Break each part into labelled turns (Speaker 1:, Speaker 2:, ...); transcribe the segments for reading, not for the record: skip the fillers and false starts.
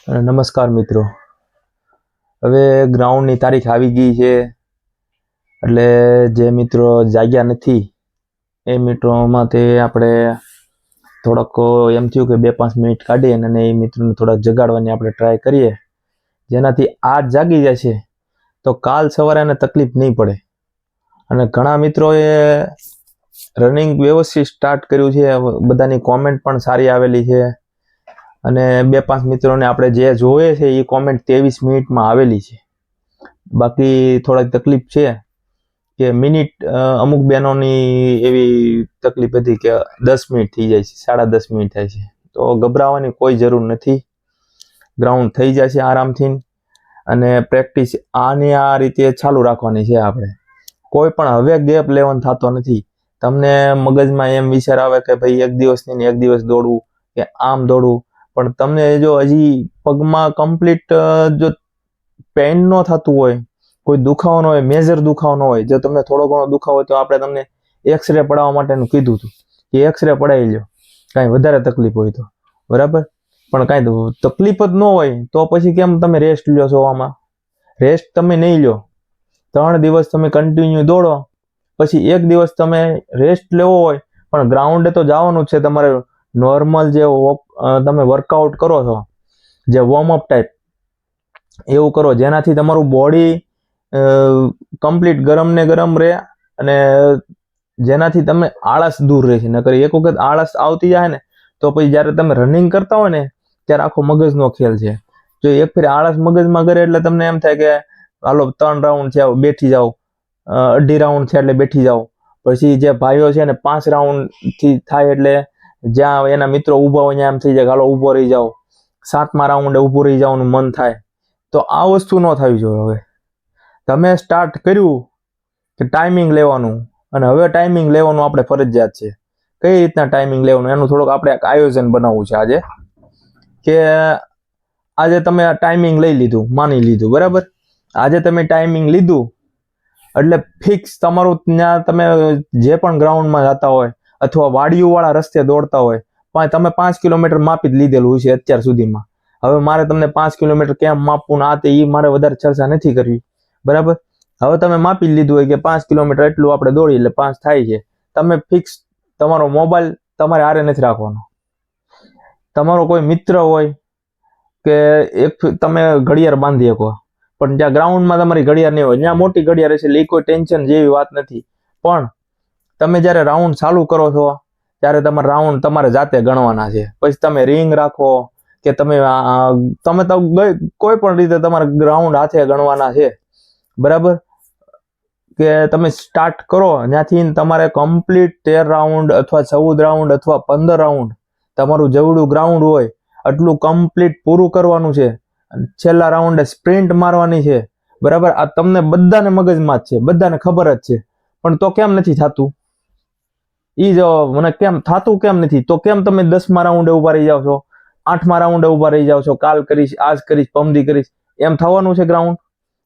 Speaker 1: નમસ્કાર મિત્રો. હવે ગ્રાઉન્ડની તારીખ આવી ગઈ છે એટલે જે મિત્રો જાગ્યા નથી એ મિત્રોમાં તે આપણે થોડોક એમ થયું કે 2-5 મિનિટ કાઢી અને એ મિત્રોને થોડાક જગાડવાની આપણે ટ્રાય કરીએ, જેનાથી આજ જાગી જશે તો કાલ સવારે એને તકલીફ નહીં પડે. અને ઘણા મિત્રોએ રનિંગ વ્યવસ્થિત સ્ટાર્ટ કર્યું છે, બધાની કોમેન્ટ પણ સારી આવેલી છે અને 2-5 મિત્રોને આપણે જે જોઈએ છે એ કોમેન્ટ 23 મિનિટમાં આવેલી છે. બાકી થોડીક તકલીફ છે કે મિનિટ અમુક બહેનોની એવી તકલીફ હતી કે 10 મિનિટ થઈ જાય છે, 10.5 મિનિટ થાય છે. તો ગભરાવાની કોઈ જરૂર નથી, ગ્રાઉન્ડ થઈ જશે આરામથી. અને પ્રેક્ટિસ આની આ રીતે ચાલુ રાખવાની છે આપણે. કોઈ પણ હવે ગેપ લેવાનો થતો નથી. તમને મગજમાં એમ વિચાર આવે કે ભાઈ એક દિવસની એક દિવસ દોડવું કે આમ દોડવું, પણ તમને જો હજી પગમાં કમ્પ્લીટ જો પેઇન ન થતું હોય, કોઈ દુખાવો ન હોય, મેજર દુખાવો ન હોય, જો તમને થોડો ઘણો દુખાવો હોય તો આપણે તમને એક્સરે પડાવવા માટેનું કીધું હતું કે એક્સરે પડાવી લો કાંઈ વધારે તકલીફ હોય તો, બરાબર. પણ કાંઈ તકલીફ જ ન હોય તો પછી કેમ તમે રેસ્ટ લ્યો છો? આમાં રેસ્ટ તમે નહીં લો. 3 દિવસ તમે કન્ટિન્યુ દોડો, પછી એક દિવસ તમે રેસ્ટ લેવો હોય, પણ ગ્રાઉન્ડે તો જવાનું જ છે તમારે. નોર્મલ જે તમે વર્કઆઉટ કરો છો, જે વોર્મઅપ ટાઈપ, એવું કરો જેનાથી તમારું બોડી કમ્પ્લીટ ગરમ ને ગરમ રહે અને જેનાથી તમે આળસ દૂર રહે છે. નકર એક વખત આળસ આવતી જાય ને તો પછી જ્યારે તમે રનિંગ કરતા હોય ને ત્યારે આખો મગજનો ખેલ છે. જો એક ફેર આળસ મગજમાં કરે એટલે તમને એમ થાય કે હાલો 3 રાઉન્ડ છે બેઠી જાઓ, 2.5 રાઉન્ડ છે એટલે બેઠી જાઓ. પછી જે ભાઈઓ છે ને 5 રાઉન્ડથી થાય એટલે જ્યાં એના મિત્રો ઊભા હોય ત્યાં એમ થઈ જાય હાલો ઊભો રહી જાઓ, 7મા રાઉન્ડે ઊભું રહી જવાનું મન થાય. તો આ વસ્તુ ન થવી જોઈએ. હવે તમે સ્ટાર્ટ કર્યું કે ટાઈમિંગ લેવાનું, અને હવે ટાઈમિંગ લેવાનું આપણે ફરજિયાત છે. કઈ રીતના ટાઈમિંગ લેવાનું એનું થોડુંક આપણે એક આયોજન બનાવવું છે આજે. કે આજે તમે આ ટાઈમિંગ લઈ લીધું, માની લીધું, બરાબર. આજે તમે ટાઈમિંગ લીધું એટલે ફિક્સ તમારું ત્યાં તમે જે પણ ગ્રાઉન્ડમાં જતા હોય અથવા વાડીઓવાળા રસ્તે દોડતા હોય, તમે 5 કિલોમીટર માપી જ લીધેલું છે અત્યાર સુધીમાં. હવે મારે તમને 5 કિલોમીટર કેમ માપવું આ તે એ મારે વધારે ચર્ચા નથી કરવી, બરાબર. હવે તમે માપી લીધું હોય કે 5 કિલોમીટર એટલું આપણે દોડી એટલે 5 થાય છે. તમે ફિક્સ તમારો મોબાઈલ તમારે હારે નથી રાખવાનો. તમારો કોઈ મિત્ર હોય કે એક તમે ઘડિયાળ બાંધી શકો, પણ જ્યાં ગ્રાઉન્ડમાં તમારી ઘડિયાળ નહીં હોય ત્યાં મોટી ઘડિયાળ હશે એટલે એ કોઈ ટેન્શન જેવી વાત નથી. પણ તમે જ્યારે રાઉન્ડ ચાલુ કરો છો ત્યારે તમારા રાઉન્ડ તમારે જાતે ગણવાના છે. પછી તમે રિંગ રાખો કે તમે તો કોઈ પણ રીતે તમારા ગ્રાઉન્ડ હાથે ગણવાના છે, બરાબર. કે તમે સ્ટાર્ટ કરો ત્યાંથી તમારે કમ્પ્લીટ 13 રાઉન્ડ અથવા 14 રાઉન્ડ અથવા 15 રાઉન્ડ તમારું જેવડું ગ્રાઉન્ડ હોય એટલું કમ્પ્લીટ પૂરું કરવાનું છે. છેલ્લા રાઉન્ડે સ્પ્રિન્ટ મારવાની છે, બરાબર. આ તમને બધાને મગજમાં જ છે, બધાને ખબર જ છે. પણ તો કેમ નથી થતું? એ જો મને કેમ થતું કેમ નથી, તો કેમ તમે 10મા રાઉન્ડે ઉભા રહી જાવ છો, 8મા રાઉન્ડે ઉભા રહી જાવ છો, કાલ કરીશ, આજ કરીશ, પમદી કરીશ, એમ થવાનું છે ગ્રાઉન્ડ?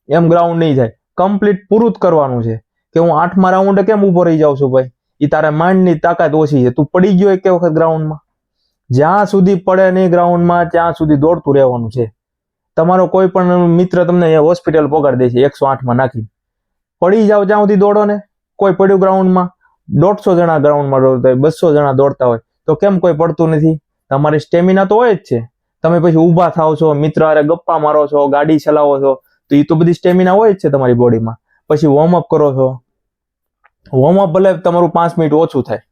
Speaker 1: એમ ગ્રાઉન્ડ નહીં જાય. કમ્પ્લીટ પૂરું જ કરવાનું છે. કે હું 8મા રાઉન્ડે કેમ ઉભો રહી જાઉં છું? ભાઈ, એ તારા માઇન્ડની તાકાત ઓછી છે. તું પડી ગયો એક વખત ગ્રાઉન્ડમાં, જ્યાં સુધી પડે નહીં ગ્રાઉન્ડમાં ત્યાં સુધી દોડતું રહેવાનું છે. તમારો કોઈ પણ મિત્ર તમને હોસ્પિટલ પગાડી દે છે 108માં નાખી, પડી જાવ જ્યાં સુધી દોડો ને. કોઈ પડ્યું ગ્રાઉન્ડમાં, 150 જણા ગ્રાઉન્ડમાં દોડતા હોય, 200 જણા દોડતા હોય, તો કેમ કોઈ પડતું નથી? તમારી સ્ટેમિના તો હોય જ છે. તમે પછી ઊભા થાવ છો, મિત્ર હારે ગપ્પા મારો છો, ગાડી ચલાવો છો, તો એ તો બધી સ્ટેમિના હોય જ છે તમારી બોડીમાં. પછી વોર્મઅપ કરો છો. વોર્મઅપ ભલે તમારું 5 મિનિટ ઓછું થાય,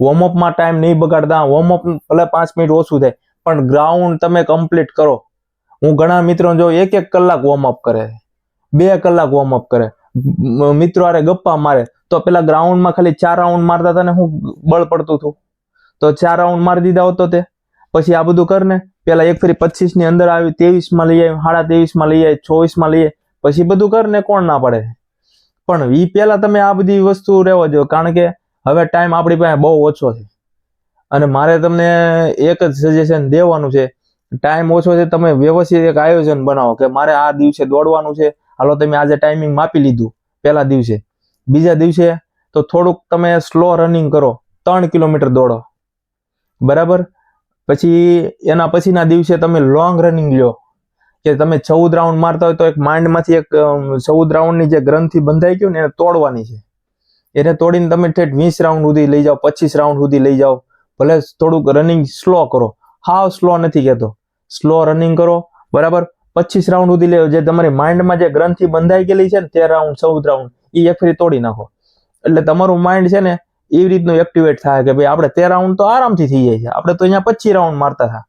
Speaker 1: વોર્મઅપમાં ટાઈમ નહીં બગાડતા, વોર્મઅપ ભલે 5 મિનિટ ઓછું થાય, પણ ગ્રાઉન્ડ તમે કમ્પ્લીટ કરો. હું ઘણા મિત્રો જો 1 કલાક વોર્મઅપ કરે, 2 કલાક વોર્મઅપ કરે, મિત્રો હારે ગપ્પા મારે. તો પેલા ગ્રાઉન્ડમાં ખાલી 4 રાઉન્ડ મારતા હતા ને હું બળ પડતું હતું, તો 4 રાઉન્ડ મારી દીધા હોતો તે. પછી આ બધું કરને, પેલા એક ફરી 25 ની અંદર આવી, 23માં લઈ આવી, 23.5માં લઈ આવી, 24માં લઈ આવી, પછી બધું કરને કોણ ના પડે. પણ એ પેલા તમે આ બધી વસ્તુ રહેવા દો, કારણ કે હવે ટાઈમ આપણી પાસે બહુ ઓછો છે. અને મારે તમને એક જ સજેશન દેવાનું છે, ટાઈમ ઓછો છે, તમે વ્યવસ્થિત એક આયોજન બનાવો કે મારે આ દિવસે દોડવાનું છે. હાલો તમે આજે ટાઈમિંગ માપી લીધું પહેલા દિવસે, બીજા દિવસે તો થોડુંક તમે સ્લો રનિંગ કરો, 3 કિલોમીટર દોડો, બરાબર. પછી એના પછીના દિવસે તમે લોંગ રનિંગ લ્યો કે તમે 14 રાઉન્ડ મારતા હોય તો એક માઇન્ડમાંથી એક 14 રાઉન્ડની જે ગ્રંથિ બંધાઈ ગયું ને એને તોડવાની છે. એને તોડીને તમે ઠેઠ 20 રાઉન્ડ સુધી લઈ જાઓ, 25 રાઉન્ડ સુધી લઈ જાઓ. ભલે થોડુંક રનિંગ સ્લો કરો, હાવ સ્લો નથી કહેતો, સ્લો રનિંગ કરો, બરાબર. 25 રાઉન્ડ સુધી લેવો. જે તમારી માઇન્ડમાં જે ગ્રંથિ બંધાઈ ગયેલી છે ને 13 રાઉન્ડ 14 રાઉન્ડ એ એક ફરી તોડી નાખો. એટલે તમારું માઇન્ડ છે ને એવી રીતનું એક્ટિવેટ થાય કે ભાઈ આપણે 13 રાઉન્ડ તો આરામથી થઈ જાય છે, આપણે તો અહીંયા 25 રાઉન્ડ મારતા હતા.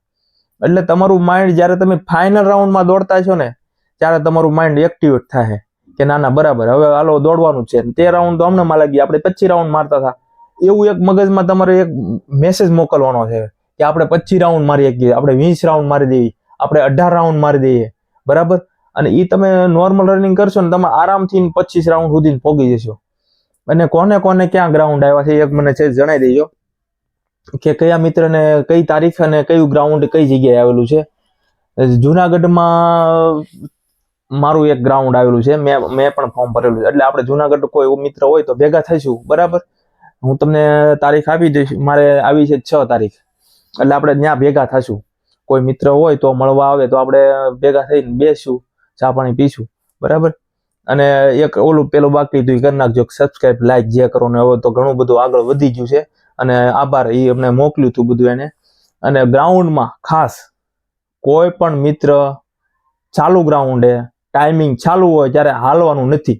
Speaker 1: એટલે તમારું માઇન્ડ જ્યારે તમે ફાઇનલ રાઉન્ડમાં દોડતા છો ને ત્યારે તમારું માઇન્ડ એક્ટિવેટ થાય કે ના ના બરાબર હવે હાલો દોડવાનું છે. 13 રાઉન્ડ તો હમણાં લાગી, આપણે 25 રાઉન્ડ મારતા હતા. એવું એક મગજમાં તમારે એક મેસેજ મોકલવાનો છે કે આપણે 25 રાઉન્ડ મારી શકીએ, આપણે 20 રાઉન્ડ મારી દઈએ, આપણે 18 રાઉન્ડ મારી દઈએ, બરાબર. અને એ તમે નોર્મલ રનિંગ કરશો ને તમે આરામથી 25 રાઉન્ડ સુધી પહોંચી જશો. અને કોને કોને ક્યાં ગ્રાઉન્ડ આવ્યા છે એક મને છે જણાવી દેજો કે કયા મિત્રને કઈ તારીખ અને કયું ગ્રાઉન્ડ કઈ જગ્યાએ આવેલું છે. જુનાગઢમાં મારું એક ગ્રાઉન્ડ આવેલું છે, મેં પણ ફોર્મ ભરેલું છે. એટલે આપણે જુનાગઢ કોઈ મિત્ર હોય તો ભેગા થઈશું, બરાબર. હું તમને તારીખ આપી દઈશ, મારે આવી છે 6 તારીખ. એટલે આપણે ત્યાં ભેગા થશું. કોઈ મિત્ર હોય તો મળવા આવે તો આપણે ભેગા થઈને બેસશું, ચા પાણી પીશું, બરાબર. અને એક ઓલું પેલું બાકી હતું કરી નાખજો, સબસ્ક્રાઇબ લાઈક જે કરો ને. હવે તો ઘણું બધું આગળ વધી ગયું છે અને આભાર, એ અમને મોકલ્યું હતું બધું એને. અને ગ્રાઉન્ડમાં ખાસ કોઈ પણ મિત્ર ચાલુ ગ્રાઉન્ડે ટાઈમિંગ ચાલુ હોય ત્યારે હાલવાનું નથી.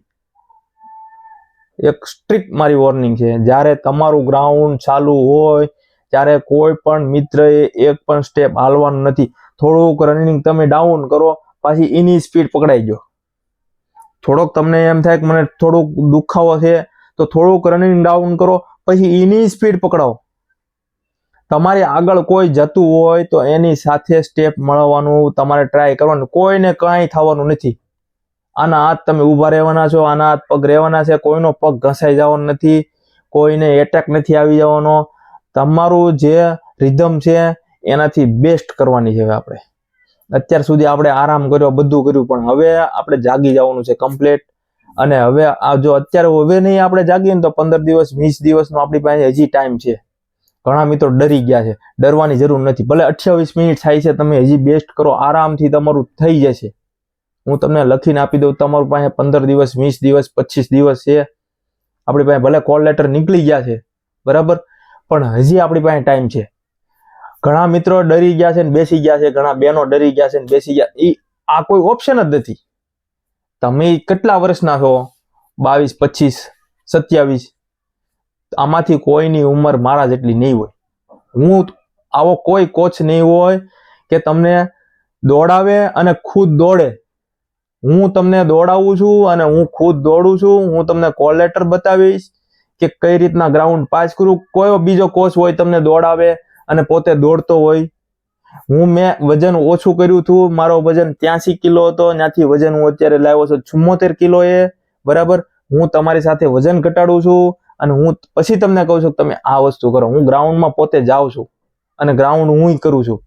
Speaker 1: એક સ્ટ્રિક્ટ મારી વોર્નિંગ છે, જ્યારે તમારું ગ્રાઉન્ડ ચાલુ હોય ત્યારે કોઈ પણ મિત્રએ એક પણ સ્ટેપ હાલવાનું નથી. થોડુંક રનિંગ તમે ડાઉન કરો, પાછી એની સ્પીડ પકડાઈ ગયો. થોડોક તમને એમ થાય કે મને થોડુંક દુખાવો છે તો થોડુંક રનિંગ ડાઉન કરો, પછી એની સ્પીડ પકડાવો. તમારી આગળ કોઈ જતું હોય તો એની સાથે સ્ટેપ મળવાનું તમારે ટ્રાય કરવાનું. કોઈને કાંઈ થવાનું નથી. આના હાથ તમે ઊભા રહેવાના છો, આના હાથ પગ રહેવાના છે, કોઈનો પગ ઘસાઈ જવાનો નથી, કોઈને એટેક નથી આવી જવાનો. તમારું જે રિધમ છે એનાથી બેસ્ટ કરવાની છે. આપણે અત્યાર સુધી આપણે આરામ કર્યો, બધું કર્યું, પણ હવે આપણે જાગી જવાનું છે કમ્પ્લીટ. અને હવે જો અત્યારે હવે નહીં આપણે જાગીએ ને તો 15 દિવસ 20 દિવસનો આપણી પાસે હજી ટાઈમ છે. ઘણા મિત્રો ડરી ગયા છે, ડરવાની જરૂર નથી. ભલે 28 મિનિટ થાય છે, તમે હજી બેસ્ટ કરો, આરામથી તમારું થઈ જશે. હું તમને લખીને આપી દઉં, તમારું પાસે 15 દિવસ 20 દિવસ 25 દિવસ છે આપણી પાસે. ભલે કોલ લેટર નીકળી ગયા છે, બરાબર, પણ હજી આપણી પાસે ટાઈમ છે. ઘણા મિત્રો ડરી ગયા છે ને બેસી ગયા છે, ઘણા બહેનો ડરી ગયા છે ને બેસી ગયા. આ કોઈ ઓપ્શન જ નથી. તમે કેટલા વર્ષના છો? 22 25 27. આમાંથી કોઈની ઉંમર મારા જેટલી નહીં હોય. હું આવો કોઈ કોચ નહીં હોય કે તમને દોડાવે અને ખુદ દોડે. હું તમને દોડાવું છું અને હું ખુદ દોડું છું. હું તમને કોલ લેટર બતાવીશ કે કઈ રીતના ગ્રાઉન્ડ પાસ કરું. કોઈ બીજો કોચ હોય તમને દોડાવે અને પોતે દોડતો હોય. મેં વજન ઓછું કર્યું હતું, મારો વજન 83 કિલો હતો, ત્યાંથી વજન હું અત્યારે લાવ્યો છું 74 કિલો એ, બરાબર. હું તમારી સાથે વજન ઘટાડું છું અને હું પછી તમને કહું છું કે તમે આ વસ્તુ કરો. હું ગ્રાઉન્ડમાં પોતે જાઉં છું અને ગ્રાઉન્ડ હું કરું છું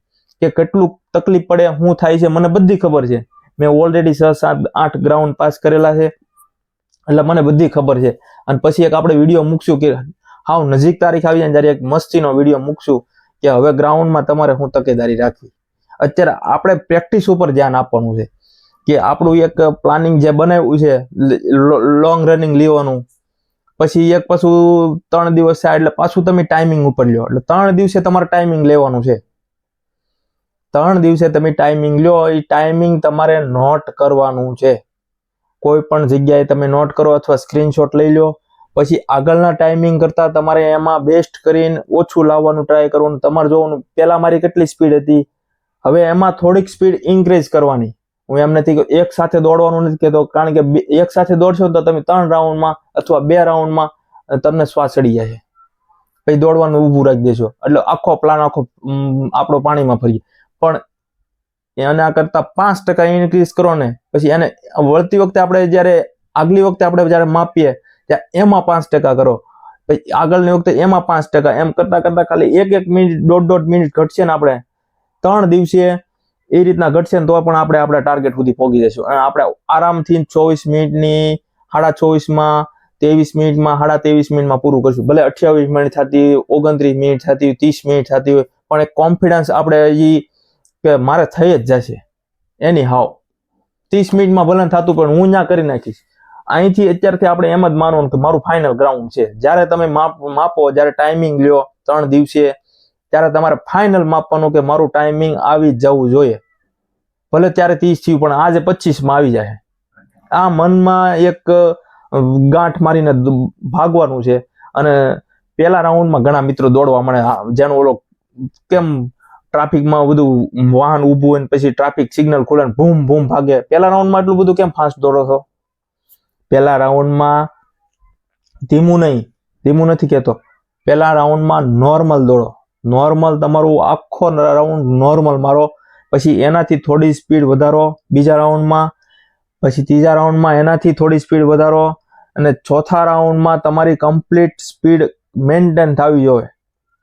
Speaker 1: કે કેટલું તકલીફ પડે, શું થાય છે, મને બધી ખબર છે. મેં ઓલરેડી 6 7 8 ગ્રાઉન્ડ પાસ કરેલા છે, એટલે મને બધી ખબર છે. અને પછી એક આપણે વિડીયો મૂકશું કે હાવ નજીક તારીખ આવી જાય ત્યારે એક મસ્તીનો વિડીયો મૂકશું કે હવે ગ્રાઉન્ડમાં તમારે શું તકેદારી રાખવી. અત્યારે આપણે પ્રેક્ટિસ ઉપર ધ્યાન આપવાનું છે કે આપણું એક પ્લાનિંગ જે બનાવ્યું છે લોંગ રનિંગ લેવાનું. પછી એક પાછું 3 દિવસ થાય એટલે પાછું તમે ટાઈમિંગ ઉપર લ્યો. એટલે 3 દિવસે તમારે ટાઈમિંગ લેવાનું છે. 3 દિવસે તમે ટાઈમિંગ લ્યો, એ ટાઈમિંગ તમારે નોટ કરવાનું છે. કોઈ પણ જગ્યાએ તમે નોટ કરો અથવા સ્ક્રીનશોટ લઈ લો. પછી આગળના ટાઈમિંગ કરતાં તમારે એમાં બેસ્ટ કરીને ઓછું લાવવાનું ટ્રાય કરવાનું. તમારે જોવાનું પહેલા મારી કેટલી સ્પીડ હતી, હવે એમાં થોડીક સ્પીડ ઇન્ક્રીઝ કરવાની. હું એમ નથી કે એક સાથે દોડવાનું નથી કહેતો, કારણ કે એક સાથે દોડશો તો તમે 3 રાઉન્ડમાં અથવા 2 રાઉન્ડમાં તમને શ્વાસ ચડી જાય, પછી દોડવાનું ઊભું રાખી દેશો એટલે આખો પ્લાન આપણો પાણીમાં ફરી. પણ એના કરતાં 5% ઇન્ક્રીઝ કરો ને, પછી એને વળતી વખતે આપણે જ્યારે આગલી વખતે આપણે જ્યારે માપીએ ત્યાં એમાં 5% કરો, પછી આગળની વખતે એમાં 5%, એમ કરતાં કરતાં ખાલી 1 મિનિટ 1.5 મિનિટ ઘટશે ને આપણે 3 દિવસે એ રીતના ઘટશે ને તો પણ આપણે આપણા ટાર્ગેટ સુધી પહોંચી જશું. અને આપણે આરામથી 24 મિનિટની 24.5માં 23 મિનિટમાં 23.5 મિનિટમાં પૂરું કરશું. ભલે 28 મિનિટ થતી હોય, 29 મિનિટ થતી હોય, 30 મિનિટ થતી હોય, પણ એક કોન્ફિડન્સ આપણે કે મારે થઈ જ જશે એની હાવ 30 મિનિટમાં ભલે થતું પણ હું ના કરી નાખીશ. અહીંથી અત્યારથી આપણે એમ જ માનવાનું કે મારું ફાઇનલ ગ્રાઉન્ડ છે. જ્યારે તમે માપો, જ્યારે ટાઈમિંગ લ્યો 3 દિવસે, ત્યારે તમારે ફાઇનલ માપવાનું કે મારું ટાઈમિંગ આવી જ જવું જોઈએ. ભલે ત્યારે 30 થયું પણ આજે 25માં આવી જાય. આ મનમાં એક ગાંઠ મારીને ભાગવાનું છે. અને પહેલા રાઉન્ડમાં ઘણા મિત્રો દોડવા મળે, જેનો ઓલો કેમ ટ્રાફિકમાં બધું વાહન ઊભું હોય ને પછી ટ્રાફિક સિગ્નલ ખુલે ને ભૂમ ભૂમ ભાગે. પહેલા રાઉન્ડમાં એટલું બધું કેમ ફાસ્ટ દોડો છો? પહેલા રાઉન્ડમાં ધીમું નથી કહેતો, પહેલા રાઉન્ડમાં નોર્મલ દોડો. નોર્મલ તમારું આખો રાઉન્ડ નોર્મલ મારો, પછી એનાથી થોડી સ્પીડ વધારો બીજા રાઉન્ડમાં, પછી ત્રીજા રાઉન્ડમાં એનાથી થોડી સ્પીડ વધારો, અને ચોથા રાઉન્ડમાં તમારી કમ્પ્લીટ સ્પીડ મેન્ટેન થવી જોઈએ.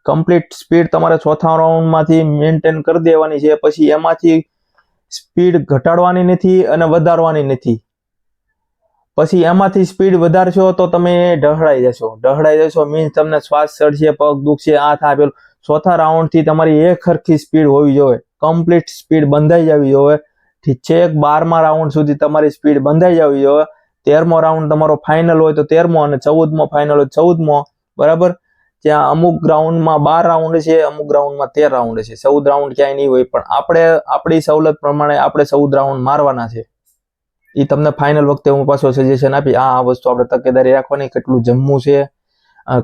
Speaker 1: કમ્પ્લીટ સ્પીડ તમારે ચોથા રાઉન્ડમાંથી મેન્ટેન કરી દેવાની છે. પછી એમાંથી સ્પીડ ઘટાડવાની નથી અને વધારવાની નથી. પછી એમાંથી સ્પીડ વધારશો તો તમે ઢહળાઈ જશો મીન્સ તમને શ્વાસ ચડશે, પગ દુખશે, આ થાય પેલું. ચોથા રાઉન્ડથી તમારી એક સરખી સ્પીડ હોવી જોઈએ, કમ્પ્લીટ સ્પીડ બંધાઈ જવી જોઈએ. ઠીક છે, 12મા રાઉન્ડ સુધી તમારી સ્પીડ બંધાઈ જવી જોઈએ. 13મો રાઉન્ડ તમારો ફાઇનલ હોય તો 13મો અને 14મો ફાઇનલ હોય 14મો, બરાબર. ત્યાં અમુક ગ્રાઉન્ડમાં 12 રાઉન્ડ છે, અમુક ગ્રાઉન્ડમાં 13 રાઉન્ડ છે, 14 રાઉન્ડ ક્યાંય નહીં હોય. પણ આપણે આપણી સવલત પ્રમાણે આપણે 14 રાઉન્ડ મારવાના છે. એ તમને ફાઇનલ વખતે હું પાછો સજેશન આપી, આ વસ્તુ આપણે તકેદારી રાખવાની, કેટલું જમવું છે,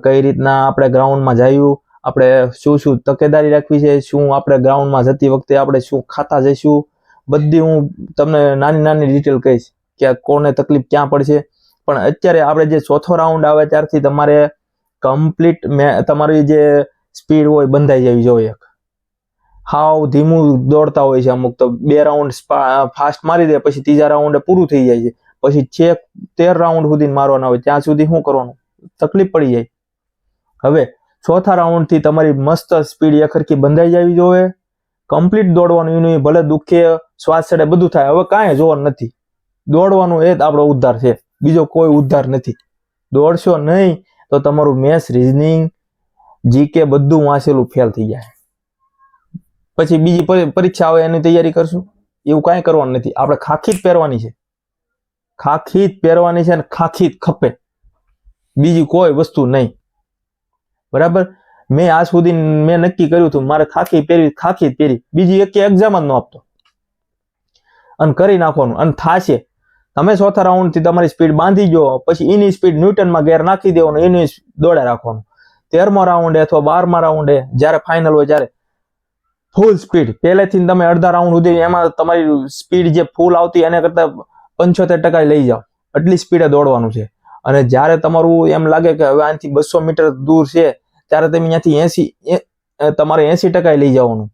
Speaker 1: કઈ રીતના આપણે ગ્રાઉન્ડમાં જયું, આપણે શું તકેદારી રાખવી છે, શું આપણે ગ્રાઉન્ડમાં જતી વખતે આપણે શું ખાતા જઈશું, બધી હું તમને નાની ડિટેલ કહીશ કે કોને તકલીફ ક્યાં પડશે. પણ અત્યારે આપણે જે ચોથો રાઉન્ડ આવે ત્યારથી તમારે કમ્પ્લીટ તમારી જે સ્પીડ હોય બંધાઈ જવી જોઈએ. હાવ ધીમું દોડતા હોય છે અમુક તો, 2 રાઉન્ડ ફાસ્ટ મારી દે પછી ત્રીજા રાઉન્ડે પૂરું થઈ જાય છે. પછી છેક 13 રાઉન્ડ સુધી મારવાના હોય, ત્યાં સુધી શું કરવાનું, તકલીફ પડી જાય. હવે ચોથા રાઉન્ડથી તમારી મસ્ત સ્પીડ એકરખી બંધાઈ જવી જોઈએ. કમ્પ્લીટ દોડવાનું, એનું ભલે દુખે, શ્વાસ ચડે, બધું થાય. હવે કાંઈ જોર નથી, દોડવાનું એ જ આપણો ઉદ્ધાર છે, બીજો કોઈ ઉદ્ધાર નથી. દોડશો નહીં તો તમારું મેથ્સ, રીઝનિંગ, જીકે બધું વાંચેલું ફેલ થઈ જાય. પછી બીજી પરીક્ષા આવે એની તૈયારી કરશું, એવું કાંઈ કરવાનું નથી. આપણે ખાખી જ પહેરવાની છે, ખાખી જ પહેરવાની છે, અને ખાખી જ ખપે, બીજી કોઈ વસ્તુ નહીં, બરાબર. મેં આજ સુધી મેં નક્કી કર્યું હતું મારે ખાખી જ પહેરી, બીજી એક એક્ઝામ જ ન આપતો, અને કરી નાખવાનું. અને થાશે, તમે ચોથા રાઉન્ડથી તમારી સ્પીડ બાંધી ગયો, પછી એની સ્પીડ ન્યૂટનમાં ગેર નાખી દેવાનો, એની દોડે રાખવાનું. 13મા રાઉન્ડે અથવા 12મા રાઉન્ડે જ્યારે ફાઇનલ હોય ત્યારે ફૂલ સ્પીડ, પહેલેથી તમે અડધા રાઉન્ડ સુધી એમાં તમારી સ્પીડ જે ફૂલ આવતી એને કરતા 75% લઈ જાઓ, એટલી સ્પીડે દોડવાનું છે. અને જ્યારે તમારું એમ લાગે કે હવે આનાથી 200 મીટર દૂર છે, ત્યારે તમે અહીંયાથી તમારે 80% લઈ જવાનું.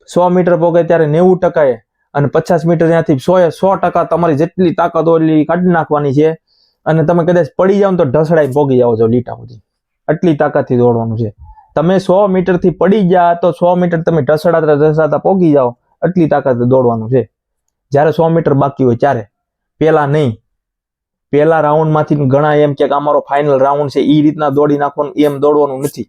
Speaker 1: 100 મીટર પોગે ત્યારે 90%, અને 50 મીટર ત્યાંથી 100% તમારી જેટલી તાકાત હોય એટલી કાઢી નાખવાની છે. અને તમે કદાચ પડી જાવ તો ઢસડાઈ પોગી જાવ છો લીટા સુધી, આટલી તાકાતથી દોડવાનું છે. તમે 100 મીટરથી પડી ગયા તો 100 મીટર તમે ઢસડાતા પોગી જાઓ, આટલી તાકાતથી દોડવાનું છે. જ્યારે 100 મીટર બાકી હોય ત્યારે, પહેલા નહીં. પહેલા રાઉન્ડમાંથી ઘણા એમ કે અમારો ફાઇનલ રાઉન્ડ છે, એ રીતના દોડી નાખવાનું, એમ દોડવાનું નથી.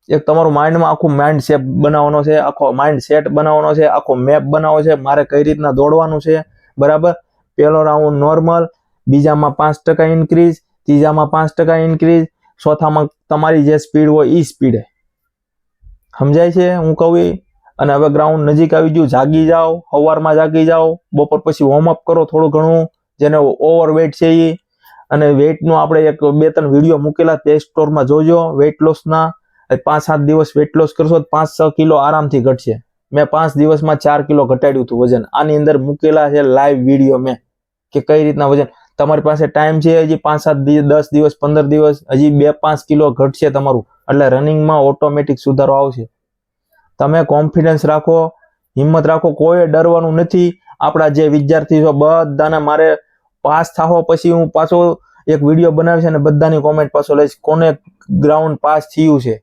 Speaker 1: એક તમારું માઇન્ડમાં આખું માઇન્ડ સેટ બનાવવાનો છે, આખો માઇન્ડ સેટ બનાવવાનો છે, આખો મેપ બનાવવો છે, મારે કઈ રીતના દોડવાનું છે, બરાબર. પહેલો રાઉન્ડ નોર્મલ, બીજામાં 5% ઇન્ક્રીઝ, ત્રીજામાં 5% ઇન્ક્રીઝ, ચોથામાં તમારી જે સ્પીડ હોય એ સ્પીડે. સમજાય છે હું કહું એ? અને હવે ગ્રાઉન્ડ નજીક આવી ગયું, જાગી જાઓ, સવારમાં જાગી જાઓ, બપોર પછી વોર્મઅપ કરો થોડું ઘણું, જેને ઓવરવેટ છે એ. અને વેઇટનો આપણે 2-3 વિડીયો મૂકેલા, પ્લે સ્ટોરમાં જોજો, વેઇટ લોસના. 5-7 દિવસ વેઇટ લોસ કરશો તો 5-6 કિલો આરામથી ઘટશે. મેં 5 દિવસમાં 4 કિલો ઘટાડ્યું હતું વજન. આની અંદર મૂકેલા છે લાઈવ વિડીયો મેં, કે કઈ રીતના વજન. તમારી પાસે ટાઈમ છે હજી 5-7 દિવસ, 10 દિવસ, 15 દિવસ, હજી 2-5 કિલો ઘટશે તમારું, એટલે રનિંગમાં ઓટોમેટિક સુધારો આવશે. તમે કોન્ફિડન્સ રાખો, હિંમત રાખો, કોઈ ડરવાનું નથી. આપણા જે વિદ્યાર્થી છો બધાને મારે પાસ થાઓ પછી હું પાછો એક વિડીયો બનાવીશ અને બધાની કોમેન્ટ પાછો લઈશ, કોને ગ્રાઉન્ડ પાસ થયું છે.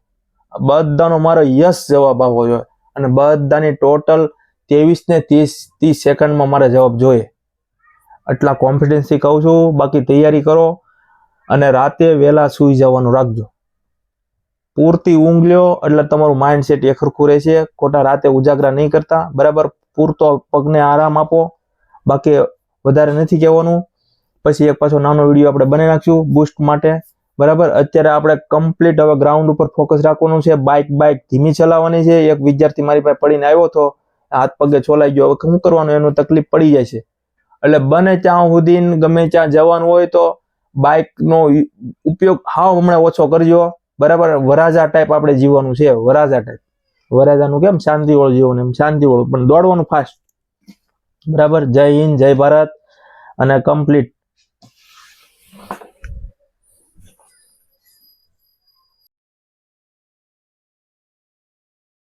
Speaker 1: બધાનો મારો યસ જવાબ આવવો જોઈએ, અને બધાની ટોટલ 23 ને 30 સેકન્ડમાં મારે જવાબ જોઈએ. એટલા કોન્ફિડન્સથી કહું છું. બાકી તૈયારી કરો અને રાતે વહેલા સૂઈ જવાનું રાખજો. પૂરતી ઊંઘ લ્યો એટલે તમારું માઇન્ડ સેટ એ ખરખું રહેશે. ખોટા રાતે ઉજાગરા નહીં કરતા, બરાબર. પૂરતો પગને આરામ આપો, બાકી વધારે નથી કહેવાનું. પછી એક પાછો નાનો વિડીયો આપણે બનાવી નાખશું બૂસ્ટ માટે, બરાબર. અત્યારે આપણે કમ્પ્લીટ હવે ગ્રાઉન્ડ ઉપર ફોકસ રાખવાનું છે. બાઇક ધીમી ચલાવવાની છે. એક વિદ્યાર્થી મારી પાસે પડીને આવ્યો હતો, હાથ પગે છોલાઈ ગયો. હવે શું કરવાનું, એનું તકલીફ પડી જાય છે. એટલે બને ત્યાં સુધી ગમે ત્યાં જવાનું હોય તો બાઇકનો ઉપયોગ હાવ હમણાં ઓછો કરજો, બરાબર. વરાજા ટાઈપ આપણે જીવવાનું છે, વરાજા ટાઈપ. વરાજાનું કેમ શાંતિવાળું જીવન, એમ શાંતિવાળું, પણ દોડવાનું ફાસ્ટ, બરાબર. જય હિન્દ, જય ભારત. અને કમ્પ્લીટ